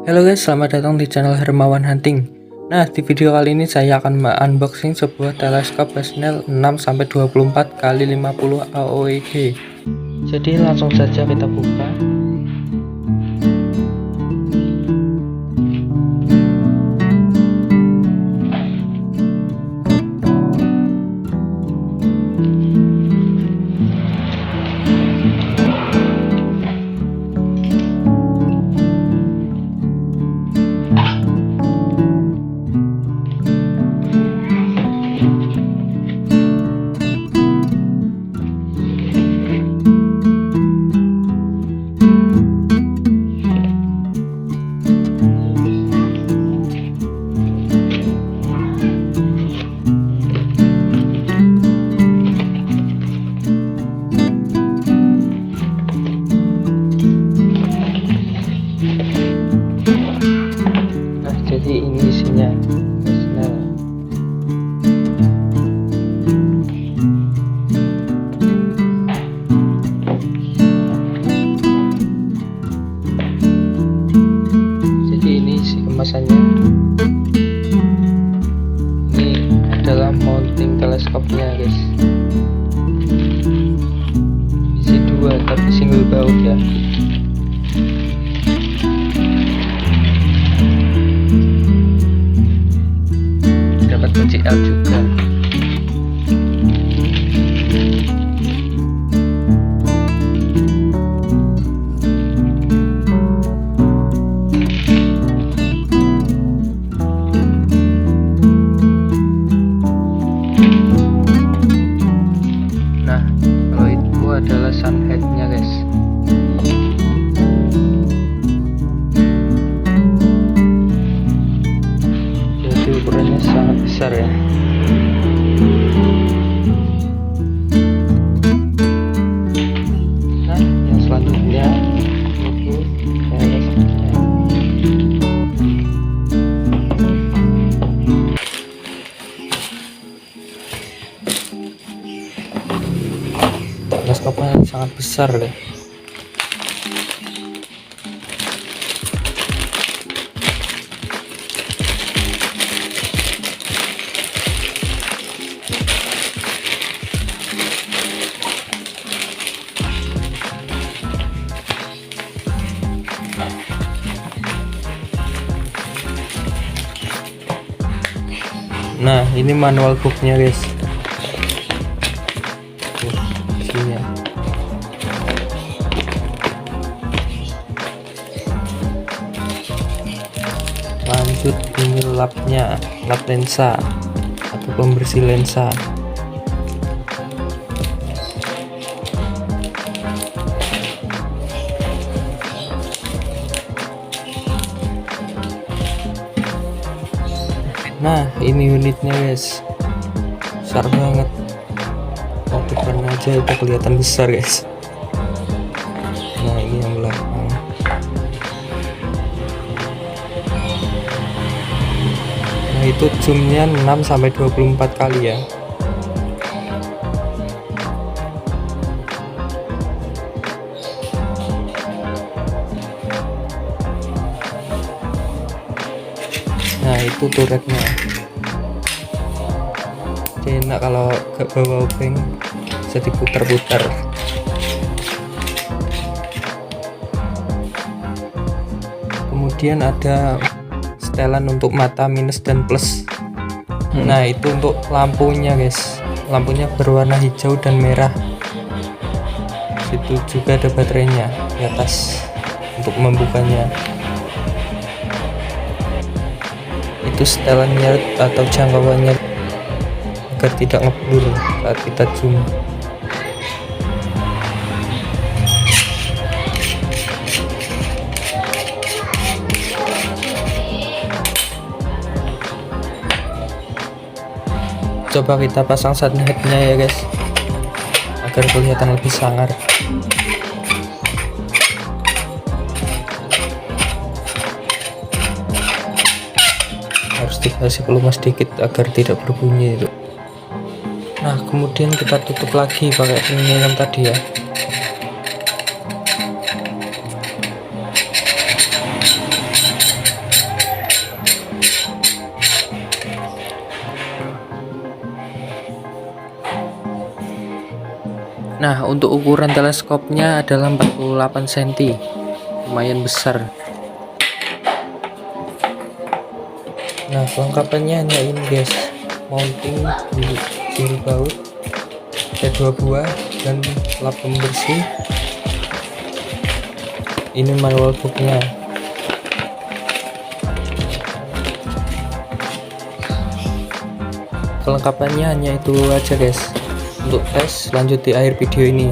Halo guys, selamat datang di channel Hermawan Hunting. Nah, di video kali ini saya akan unboxing sebuah teleskop Fresnel 6-24 x 50 AOED. Jadi langsung saja kita buka. Jadi ini isinya Fresnel. Jadi ini isi kemasannya. Ini adalah mounting teleskopnya guys. Isi dua tapi single baut ya. Dapat PCL juga. Nah, kalau itu adalah sunhead-nya guys. Jadi ukurannya sangat besar ya. Nah, yang selanjutnya itu teleskopnya. Teleskopnya sangat besar deh. Nah, ini manual booknya guys. Isinya. Lanjut ini lapnya, lap lensa atau pembersih lensa. Nah, ini unitnya guys, besar banget. Oh, depan aja itu kelihatan besar guys. Nah, ini yang belakang. Nah, itu zoomnya 6-24 kali ya. Nah, itu turretnya. Enak kalau gak bawa obeng, bisa diputar-putar. Kemudian ada setelan untuk mata minus dan plus. Nah, itu untuk lampunya guys. Lampunya berwarna hijau dan merah. Situ juga ada baterainya di atas untuk membukanya. Itu setelannya atau jangkauannya agar tidak ngeblur saat kita zoom. Coba kita pasang sunhead-nya ya guys, agar kelihatan lebih sangar. Harus dikasih pelumas sedikit agar tidak berbunyi itu. Nah, kemudian kita tutup lagi pakai ini yang tadi ya. Nah, untuk ukuran teleskopnya adalah 48 cm, lumayan besar. Nah, kelengkapannya hanya ini guys, mounting jari baut, ada 2 buah dan lap pembersih. Ini manual booknya. Kelengkapannya hanya itu aja guys. Untuk tes lanjut di akhir video ini.